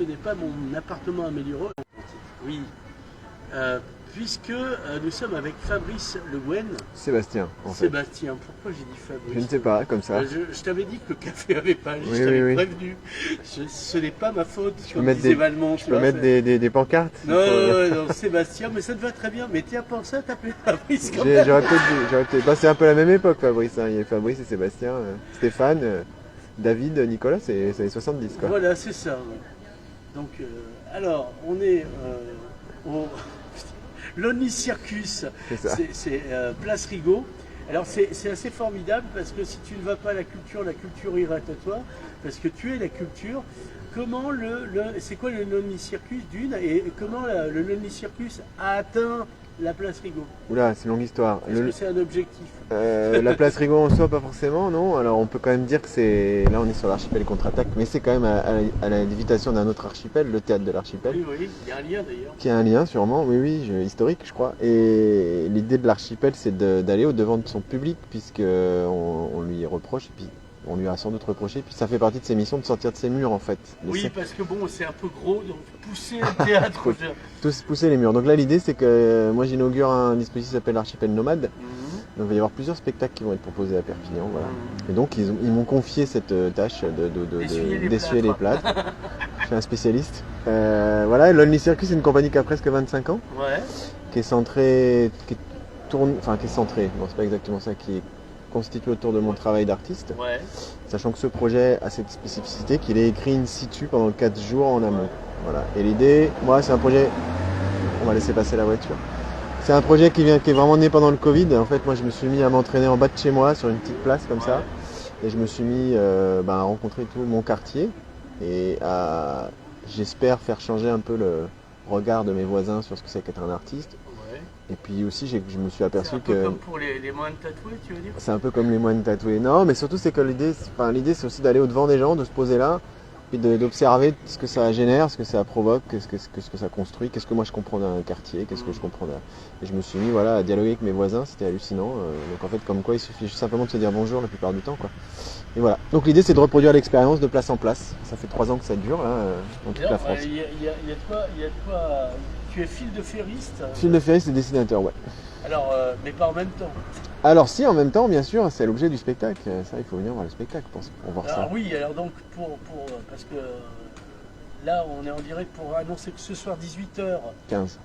connais pas mon appartement amélioré. Oui. Puisque nous sommes avec Fabrice Le Guen. Sébastien, en fait. Sébastien, pourquoi j'ai dit Fabrice? Je ne sais pas, comme ça. Je t'avais dit que le café avait pas, Oui, je t'avais oui. prévenu. Ce n'est pas ma faute, Je peux mettre, des pancartes. Non, Sébastien, mais ça te va très bien. Mais tu as pensé à t'appeler Fabrice quand même. J'aurais peut-être. Bah, c'est un peu la même époque, Fabrice. Hein. Il y a Fabrice et Sébastien. Stéphane, David, Nicolas, c'est les 70, quoi. Voilà, c'est ça. Donc, alors, on est au Lonely Circus, c'est Place Rigaud. Alors c'est assez formidable parce que si tu ne vas pas à la culture ira à toi, parce que tu es la culture. Comment c'est quoi le Lonely Circus d'une, et comment le Lonely Circus a atteint la Place Rigaud? Oula, c'est une longue histoire. Est-ce que c'est un objectif? La Place Rigaud en soi, pas forcément, non. Alors on peut quand même dire que c'est... Là on est sur l'archipel contre-attaque, mais c'est quand même à l'invitation d'un autre archipel, le théâtre de l'archipel. Oui, il y a un lien d'ailleurs. Qui a un lien sûrement, oui, historique je crois. Et l'idée de l'archipel c'est d'aller au-devant de son public, puisqu'on lui reproche, et puis on lui a sans doute reproché, puis ça fait partie de ses missions de sortir de ses murs en fait. Oui, parce que bon, c'est un peu gros, donc pousser le théâtre. Tous pousser les murs. Donc là l'idée c'est que moi j'inaugure un dispositif qui s'appelle l'archipel nomade. Donc il va y avoir plusieurs spectacles qui vont être proposés à Perpignan. Voilà. Et donc ils m'ont confié cette tâche d'essuyer les plâtres. Je suis un spécialiste. Voilà, Lonely Circus c'est une compagnie qui a presque 25 ans. Ouais. Qui est centrée, qui est centrée, non c'est pas exactement ça, qui est constitué autour de mon travail d'artiste. Ouais. Sachant que ce projet a cette spécificité qu'il est écrit in situ pendant 4 jours en amont. Voilà. Et l'idée, moi c'est un projet, on va laisser passer la voiture. C'est un projet qui est vraiment né pendant le Covid. En fait, moi je me suis mis à m'entraîner en bas de chez moi sur une petite place comme ça. Et je me suis mis à rencontrer tout mon quartier et à, j'espère, faire changer un peu le regard de mes voisins sur ce que c'est qu'être un artiste. Et puis aussi, je me suis aperçu que... C'est un peu comme pour les moines tatoués, tu veux dire? C'est un peu comme les moines tatoués. Non, mais surtout, c'est que l'idée c'est aussi d'aller au-devant des gens, de se poser là, et d'observer ce que ça génère, ce que ça provoque, ce que ça construit, qu'est-ce que moi je comprends d'un quartier, qu'est-ce que je comprends d'un... Et je me suis mis à dialoguer avec mes voisins, c'était hallucinant. Donc en fait, comme quoi, il suffit simplement de se dire bonjour la plupart du temps, quoi. Et voilà. Donc l'idée, c'est de reproduire l'expérience de place en place. Ça fait 3 ans que ça dure, là, dans toute la France. Il y a de quoi... Tu es fil de ferriste? Fil de ferriste et dessinateur, ouais. Alors, mais pas en même temps. Alors si, en même temps, bien sûr, c'est l'objet du spectacle. Ça, il faut venir voir le spectacle pour voir ça. Alors oui, alors donc, parce que là, on est en direct pour annoncer que ce soir, 18h15,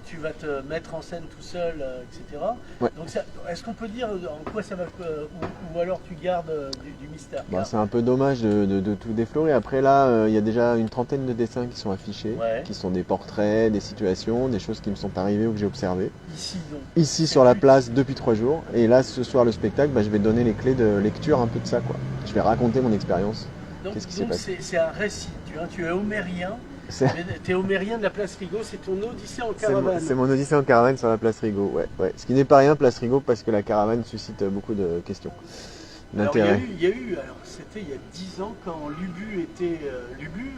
tu vas te mettre en scène tout seul, etc. Ouais. Donc est-ce qu'on peut dire en quoi ça va, ou alors tu gardes du mystère? C'est un peu dommage de tout déflorer. Après là, il y a déjà une trentaine de dessins qui sont affichés, qui sont des portraits, des situations, des choses qui me sont arrivées ou que j'ai observées. Ici donc. Ici sur la place depuis 3 jours. Et là, ce soir, le spectacle, je vais donner les clés de lecture un peu de ça, quoi. Je vais raconter mon expérience. Qu'est-ce qui s'est passé? C'est un récit, tu es homérien. T'es homérien de la Place Rigaud, c'est ton Odyssée en caravane. C'est mon Odyssée en caravane sur la Place Rigaud, ouais. Ce qui n'est pas rien, Place Rigaud, parce que la caravane suscite beaucoup de questions, d'intérêt. Il y a eu, alors c'était il y a 10 ans quand Lubu était Lubu.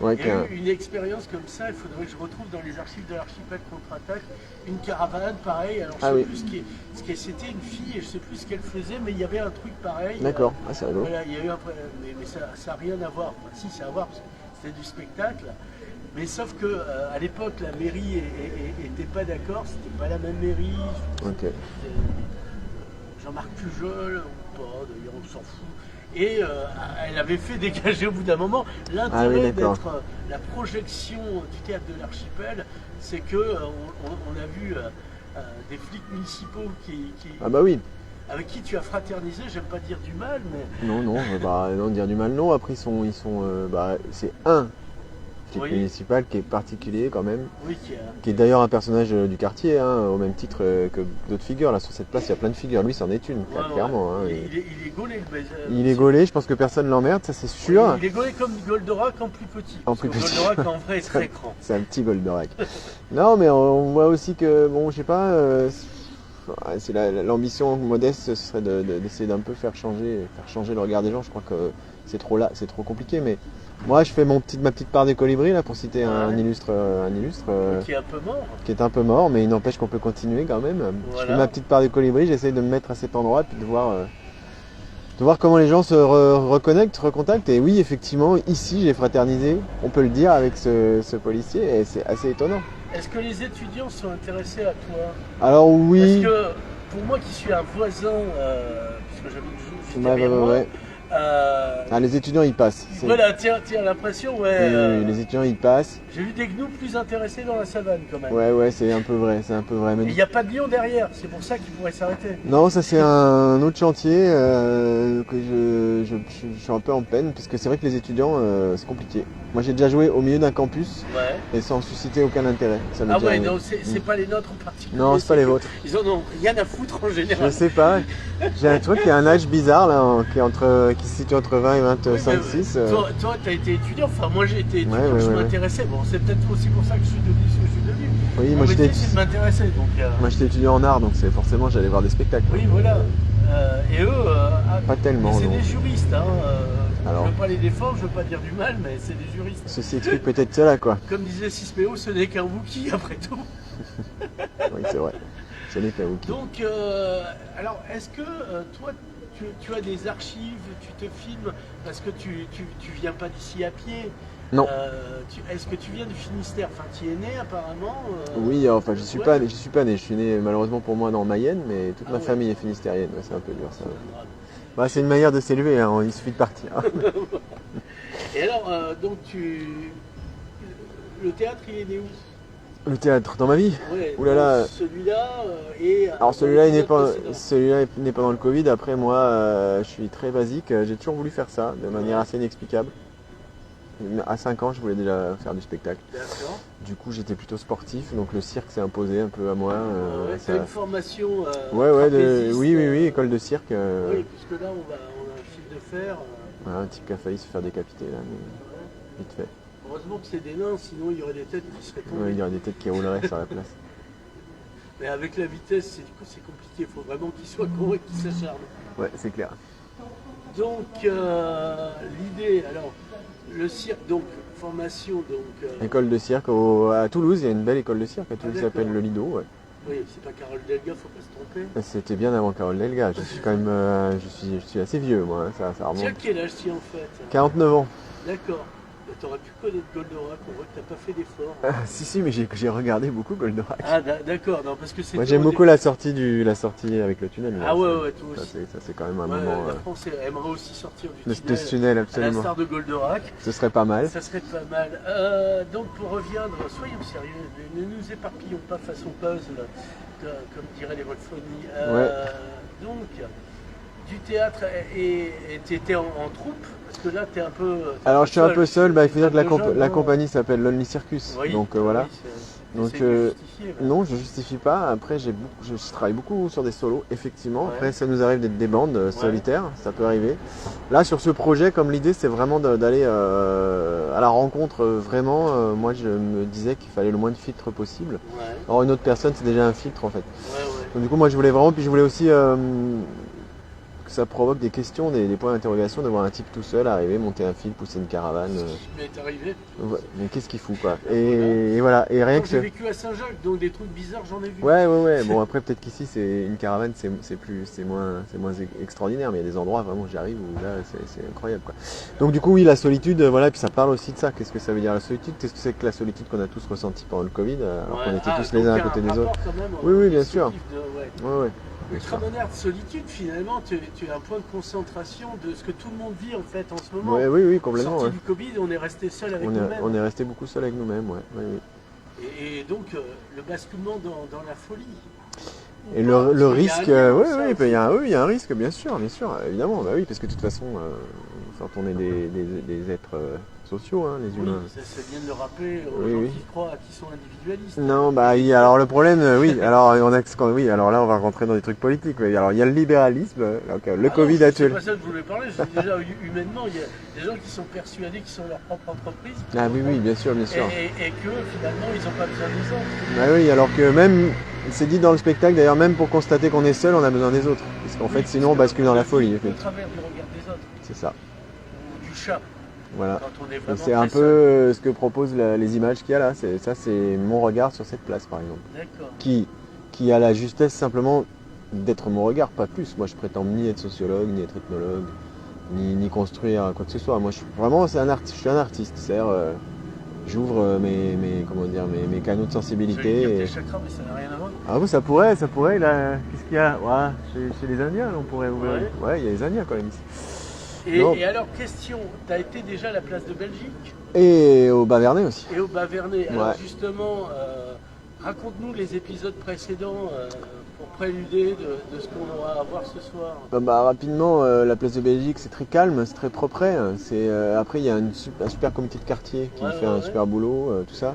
Ouais, il y a eu une expérience comme ça, il faudrait que je retrouve dans les archives de l'archipel contre-attaque une caravane pareil. Alors je sais plus ce que c'était une fille et je sais plus ce qu'elle faisait, mais il y avait un truc pareil. D'accord, c'est rigolo. Voilà, il y a eu mais ça n'a rien à voir. Si, ça a à voir parce que c'était du spectacle. Mais sauf que à l'époque la mairie était pas d'accord, c'était pas la même mairie. Okay. Jean-Marc Pujol, ou pas, d'ailleurs on s'en fout. Et elle avait fait dégager au bout d'un moment l'intérêt d'être la projection du théâtre de l'archipel, c'est que on a vu des flics municipaux avec qui tu as fraternisé, j'aime pas dire du mal, mais... Non, dire du mal, non. Après, c'est un flic municipal qui est particulier quand même, qui est d'ailleurs un personnage du quartier, au même titre que d'autres figures. Là, sur cette place, il y a plein de figures. Lui, c'en est une, clairement. Il est gaulé, il est gaulé, je pense que personne l'emmerde, ça c'est sûr. Il est gaulé comme Goldorak en plus petit. Goldorak, en vrai, est très grand. C'est un petit Goldorak. Non, mais on voit aussi que, je sais pas... c'est l'ambition modeste, ce serait d'essayer d'un peu faire changer le regard des gens. Je crois que c'est trop compliqué, mais moi je fais ma petite part des colibris là, pour citer un illustre qui est un peu mort. Qui est un peu mort, mais il n'empêche qu'on peut continuer quand même. Voilà. Je fais ma petite part des colibris, j'essaye de me mettre à cet endroit puis de voir de voir comment les gens se reconnectent, recontactent. Et oui, effectivement, ici, j'ai fraternisé, on peut le dire, avec ce policier, et c'est assez étonnant. Est-ce que les étudiants sont intéressés à toi? Alors oui. Parce que pour moi qui suis un voisin, puisque j'habite derrière moi, les étudiants y passent. Voilà, tiens, l'impression, ouais. Oui, les étudiants y passent. J'ai vu des gnous plus intéressés dans la savane quand même. Ouais, c'est un peu vrai, Mais il n'y a pas de lion derrière, c'est pour ça qu'ils pourraient s'arrêter. Non, ça c'est un autre chantier que je suis un peu en peine, parce que c'est vrai que les étudiants, c'est compliqué. Moi j'ai déjà joué au milieu d'un campus, et sans susciter aucun intérêt. Non, c'est pas les nôtres en particulier. Non, c'est pas les vôtres. Ils en ont rien à foutre en général. Je sais pas. J'ai un truc qui a un âge bizarre là, qui se situe entre 20 et 25, 6. Toi, t'as été étudiant, enfin moi j'ai été étudiant, je m'intéressais. Bon, c'est peut-être aussi pour ça que je suis devenu ce que je suis devenu. Oui, moi j'étais étudiant en art, donc forcément j'allais voir des spectacles. Oui, voilà. Et eux, pas tellement. C'est des juristes. Alors, je veux pas les défendre, je veux pas dire du mal, mais c'est des juristes. Ceci explique peut-être cela, quoi. Comme disait Cispeo, ce n'est qu'un Wookie après tout. Oui, c'est vrai. Ce n'est qu'un Wookie. Donc, alors, est-ce que toi, tu as des archives, tu te filmes parce que tu viens pas d'ici à pied? Non. Est-ce que tu viens du Finistère? Enfin, tu y es né apparemment Oui, enfin, je suis pas né. Je suis né malheureusement pour moi dans Mayenne, mais toute ma famille est finistérienne. Ouais, c'est un peu dur ça. Bah, c'est une manière de s'élever, hein, il suffit de partir. Et alors, donc le théâtre, il est né où? Le théâtre dans ma vie? Ouais, oulala. Celui-là et... Alors celui-là est né pendant le Covid. Après moi, je suis très basique. J'ai toujours voulu faire ça de manière assez inexplicable. À 5 ans, je voulais déjà faire du spectacle. D'accord. Du coup, j'étais plutôt sportif, donc le cirque s'est imposé un peu à moi. C'est une formation oui, école de cirque. Oui, puisque là, on a un fil de fer. Voilà, un type qui a failli se faire décapiter, là, mais vite fait. Heureusement que c'est des nains, sinon il y aurait des têtes qui seraient tombées. Ouais, il y aurait des têtes qui rouleraient sur la place. Mais avec la vitesse, c'est compliqué, il faut vraiment qu'ils soient gros et qu'ils s'acharnent. Ouais, c'est clair. Donc, l'idée, alors... Le cirque, donc, formation, donc... École de cirque à Toulouse, il y a une belle école de cirque à Toulouse qui s'appelle le Lido. Ouais. Oui, c'est pas Carole Delga, faut pas se tromper. C'était bien avant Carole Delga, je suis quand même... je suis assez vieux, moi, ça remonte. Tu as quel âge, si, en fait? 49 ans. D'accord. T'aurais pu connaître Goldorak, on voit que t'as pas fait d'effort. Si, mais j'ai regardé beaucoup Goldorak. Ah d'accord, non, parce que c'est... Moi j'aime beaucoup la sortie avec le tunnel. Ah ouais, toi aussi. Ça c'est quand même un moment... La France aimerait aussi sortir du tunnel. De ce tunnel, absolument. À l'instar de Goldorak. Ce serait pas mal. Ça serait pas mal. Donc pour reviendre, soyons sérieux, ne nous éparpillons pas façon puzzle, comme diraient les Wolfonies. Donc, du théâtre, et tu étais en troupe? Parce que là, tu es un peu... Alors, je suis un peu seul. Il faut dire que la compagnie s'appelle Lonely Circus. Oui, donc, voilà. Donc, non, je ne justifie pas. Après, je travaille beaucoup sur des solos, effectivement. Après, ça nous arrive d'être des bandes solitaires. Ça peut arriver. Là, sur ce projet, comme l'idée, c'est vraiment d'aller à la rencontre. Vraiment, moi, je me disais qu'il fallait le moins de filtres possible. Or, une autre personne, c'est déjà un filtre, en fait. Donc, du coup, moi, je voulais vraiment... Puis, je voulais aussi... que ça provoque des questions, des points d'interrogation, de voir un type tout seul arriver, monter un fil, pousser une caravane. Mais t'es arrivé. Mais qu'est-ce qu'il fout, quoi. Et voilà, et rien que j'ai vécu à Saint-Jacques, donc des trucs bizarres, j'en ai vu. Ouais. Bon, après, peut-être qu'ici, c'est une caravane, c'est moins extraordinaire, mais il y a des endroits vraiment, j'arrive où là, c'est incroyable, quoi. Donc, du coup, oui, la solitude, voilà, puis ça parle aussi de ça. Qu'est-ce que ça veut dire la solitude? Qu'est-ce que c'est que la solitude qu'on a tous ressentie pendant le Covid, alors qu'on était tous les uns à côté des autres? Oui, bien sûr. Ouais. Ultra-moderne, solitude, finalement, tu es un point de concentration de ce que tout le monde vit en fait en ce moment. Oui, complètement. Sorti du Covid, on est resté seul avec nous-mêmes. On est resté beaucoup seul avec nous-mêmes, oui. Et donc, le basculement dans la folie. Et le risque, il y a un risque, bien sûr, évidemment, bah oui, parce que de toute façon, quand on est des êtres sociaux, hein, les humains. Oui, c'est bien de le rappeler aux gens qui croient, qui sont individualistes. Non, alors le problème, alors là on va rentrer dans des trucs politiques. Alors il y a le libéralisme, le Covid actuel. C'est pas ça que je voulais parler, je dis déjà humainement, il y a des gens qui sont persuadés qu'ils sont leur propre entreprise. Ah oui, bien sûr. Et que finalement ils n'ont pas besoin des autres. Ah oui, alors que même, c'est dit dans le spectacle d'ailleurs, même pour constater qu'on est seul, on a besoin des autres. Parce qu'en fait sinon on bascule dans la folie. Au travers du regard des autres. C'est ça. Ou du chat. Voilà. C'est un peu ce que proposent les images qu'il y a là. Ça, c'est mon regard sur cette place, par exemple. D'accord. Qui a la justesse simplement d'être mon regard, pas plus. Moi je prétends ni être sociologue, ni être ethnologue, ni construire quoi que ce soit. Moi je suis un artiste, c'est-à-dire j'ouvre mes canaux de sensibilité. J'allais dire tes chakras, mais ça n'a rien à voir. Ah oui, ça pourrait, là. Qu'est-ce qu'il y a? Ouais, chez les Indiens, on pourrait ouvrir. Ouais, il y a les Indiens quand même ici. Et alors, question, tu as été déjà à la place de Belgique? Et au Bas-Vernay aussi. Et au Bas-Vernay. Alors Ouais. justement, raconte-nous les épisodes précédents pour préluder de ce qu'on aura à voir ce soir. Rapidement, la place de Belgique, c'est très calme, c'est très propre. Après, il y a un super comité de quartier qui fait un super boulot, tout ça.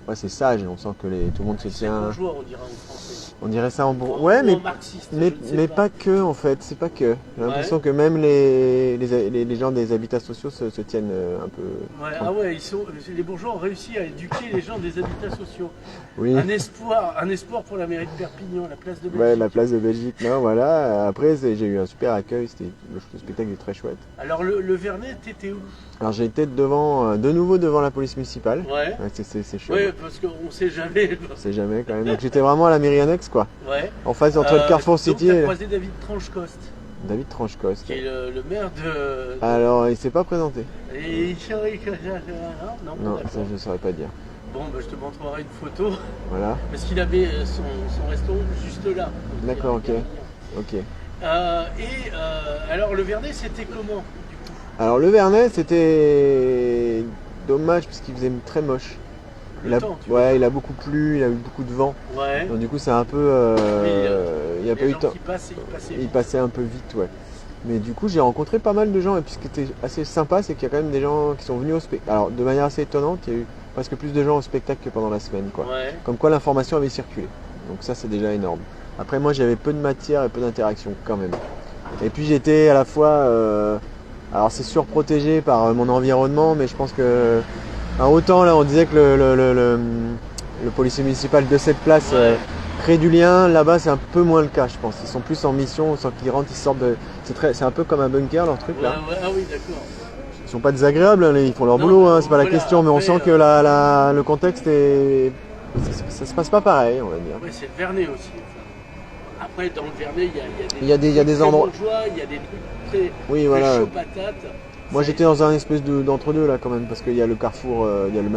Ouais, c'est sage, on sent que tout le monde se tient. C'est bourgeois, on dirait en français. On dirait ça en bourgeois. Ouais, mais marxiste, mais pas que en fait, c'est pas que. J'ai l'impression que même les gens des habitats sociaux se tiennent un peu. Ouais, ah ouais, les bourgeois ont réussi à éduquer les gens des habitats sociaux. Oui. Un espoir pour la mairie de Perpignan, la place de Belgique. Ouais, la place de Belgique. Non, voilà. Après, j'ai eu un super accueil. Le spectacle est très chouette. Alors le Vernet, t'étais où? Alors j'ai été de nouveau devant la police municipale. Ouais. C'est chaud. Ouais, parce qu'on sait jamais. On sait jamais quand même. Donc j'étais vraiment à la mairie annexe quoi. Ouais. En face entre le Carrefour City donc, et. t'as croisé David Tranchecoste. David Tranchecoste. Qui est le maire de. Alors il s'est pas présenté. Et Non, ça je saurais pas dire. Bon, je te montrerai une photo. Voilà. Parce qu'il avait son resto juste là. D'accord, ok. Alors le Vernet, c'était comment? Alors le Vernet, c'était dommage parce qu'il faisait très moche. Il a beaucoup plu, il a eu beaucoup de vent. Ouais. Donc du coup c'est un peu. Il n'y a pas eu de temps. Il passait un peu vite, ouais. Mais du coup j'ai rencontré pas mal de gens et puis ce qui était assez sympa c'est qu'il y a quand même des gens qui sont venus au spectacle. Alors de manière assez étonnante, il y a eu presque plus de gens au spectacle que pendant la semaine quoi. Ouais. Comme quoi l'information avait circulé. Donc ça c'est déjà énorme. Après moi j'avais peu de matière et peu d'interaction quand même. Et puis j'étais à la fois. Alors c'est surprotégé par mon environnement, mais je pense que autant là on disait que le policier municipal de cette place crée du lien, là-bas c'est un peu moins le cas je pense. Ils sont plus en mission, sans qu'ils rentrent, ils sortent de. C'est un peu comme un bunker leur truc là. Ouais, ah oui d'accord. Ils sont pas désagréables, hein, ils font leur boulot, hein, c'est pas la question, mais on sent que le contexte est. Ça se passe pas pareil, on va dire. Ouais, c'est le Vernet aussi. Après dans le Vernet il y a des endroits. Il y a des trucs très chaud patate. Moi j'étais dans un espèce d'entre-deux là quand même, parce qu'il y a le carrefour, il y a le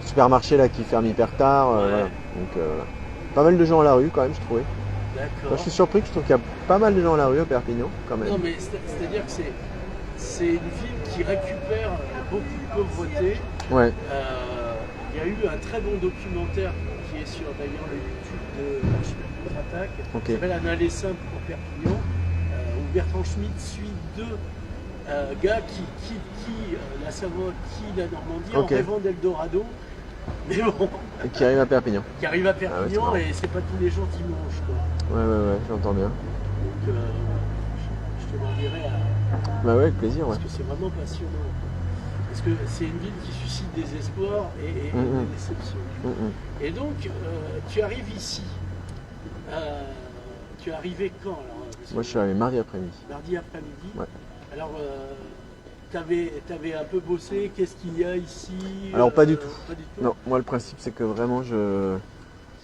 supermarché là qui ferme hyper tard. Voilà. Donc pas mal de gens à la rue quand même je trouvais. D'accord. Moi, je suis surpris que je trouve qu'il y a pas mal de gens à la rue à Perpignan quand même. Non mais c'est-à-dire que c'est une ville qui récupère beaucoup de pauvreté. Ouais. Il y a eu un très bon documentaire qui est sur d'ailleurs le YouTube de l'archipel contre-attaque, qui s'appelle Un aller simple pour Perpignan, où Bertrand Schmitt suit deux gars qui quittent la Savoie, qui la Normandie en rêvant d'Eldorado. Mais bon. Et qui arrive à Perpignan. Qui arrive à Perpignan et c'est pas tous les jours dimanche quoi. Ouais, j'entends bien. Donc je te l'enverrai à. Bah ouais, avec plaisir, parce que c'est vraiment passionnant. Parce que c'est une ville qui suscite des espoirs et des déceptions. Et donc, tu arrives ici. Tu es arrivé quand alors? Moi je suis arrivé mardi après-midi. Mardi après-midi. Ouais. Alors, t'avais un peu bossé, qu'est-ce qu'il y a ici? Alors pas du tout. Non, moi le principe c'est que vraiment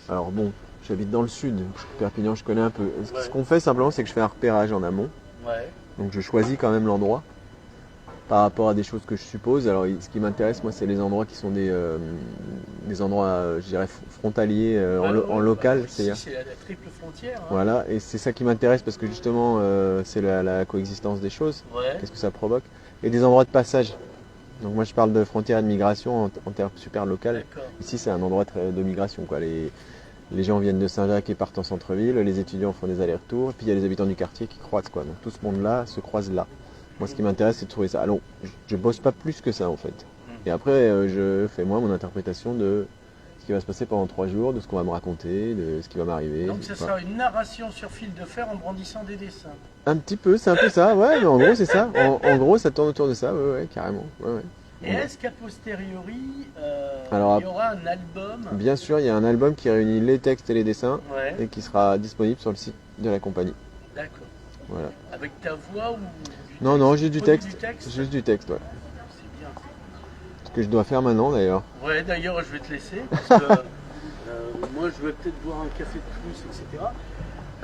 Alors bon, j'habite dans le sud, Perpignan je connais un peu. Ce qu'on fait simplement c'est que je fais un repérage en amont. Ouais. Donc je choisis quand même l'endroit par rapport à des choses que je suppose. Alors ce qui m'intéresse moi c'est les endroits qui sont des endroits je dirais frontaliers en local. C'est la triple frontière. Hein. Voilà, et c'est ça qui m'intéresse parce que justement c'est la coexistence des choses. Ouais. Qu'est-ce que ça provoque? Et des endroits de passage. Donc moi je parle de frontières et de migration en termes super local. Ici c'est un endroit de migration quoi. Les gens viennent de Saint-Jacques et partent en centre-ville, les étudiants font des allers-retours, et puis il y a les habitants du quartier qui croisent quoi. Donc tout ce monde-là se croise là. Moi ce qui m'intéresse c'est de trouver ça. Alors je bosse pas plus que ça en fait. Et après je fais moi mon interprétation de ce qui va se passer pendant 3 jours, de ce qu'on va me raconter, de ce qui va m'arriver. Donc ça sera une narration sur fil de fer en brandissant des dessins. Un petit peu, c'est un peu ça, ouais, mais en gros c'est ça. En gros ça tourne autour de ça, ouais, carrément. Ouais. Et est-ce qu'à posteriori, Alors, il y aura un album? Bien sûr, il y a un album qui réunit les textes et les dessins et qui sera disponible sur le site de la compagnie. D'accord. Voilà. Avec ta voix ou Non, juste du texte. Juste du texte, ouais. C'est bien. Ce que je dois faire maintenant d'ailleurs. Ouais, d'ailleurs je vais te laisser parce que moi je vais peut-être boire un café de plus, etc.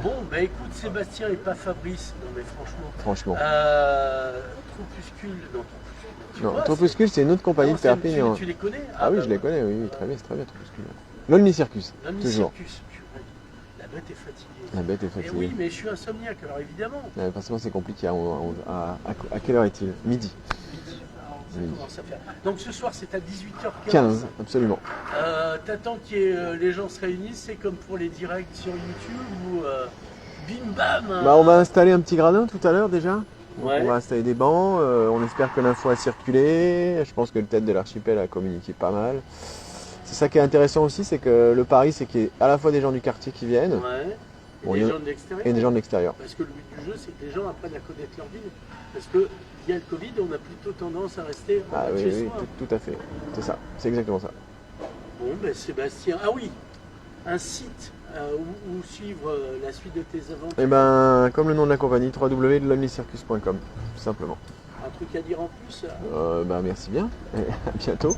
Bon, bah écoute, Sébastien et pas Fabrice. Non mais franchement. Franchement. Tropuscule, non, Tropuscule. Non, Tropuscule, c'est une autre compagnie de Perpignan. Tu les connais? Ah oui, je les connais, oui, très bien, c'est très bien, Tropuscule. L'Only Circus, toujours. Circus. La bête est fatiguée. La bête est fatiguée. Et oui, mais je suis insomniaque, alors évidemment. Forcément, c'est compliqué. À quelle heure est-il? Midi. Ça commence à faire. Donc ce soir, c'est à 18h15. 15, absolument. T'attends que les gens se réunissent, c'est comme pour les directs sur YouTube ou bim bam. Bah, on va installer un petit gradin tout à l'heure déjà. Ouais. On va installer des bancs. On espère que l'info a circulé. Je pense que le tête de l'archipel a communiqué pas mal. C'est ça qui est intéressant aussi, c'est que le pari, c'est qu'il y ait à la fois des gens du quartier qui viennent. Ouais. Et des gens de l'extérieur. Et des gens de l'extérieur. Parce que le but du jeu, c'est que les gens apprennent à connaître leur ville. Parce que via le Covid, on a plutôt tendance à rester chez soi. Tout à fait. C'est ça. C'est exactement ça. Bon, ben Sébastien. Ah oui, un site où suivre la suite de tes aventures. Eh ben, comme le nom de la compagnie, www.lonelycircus.com, tout simplement. Un truc à dire en plus? Merci bien. Et à bientôt.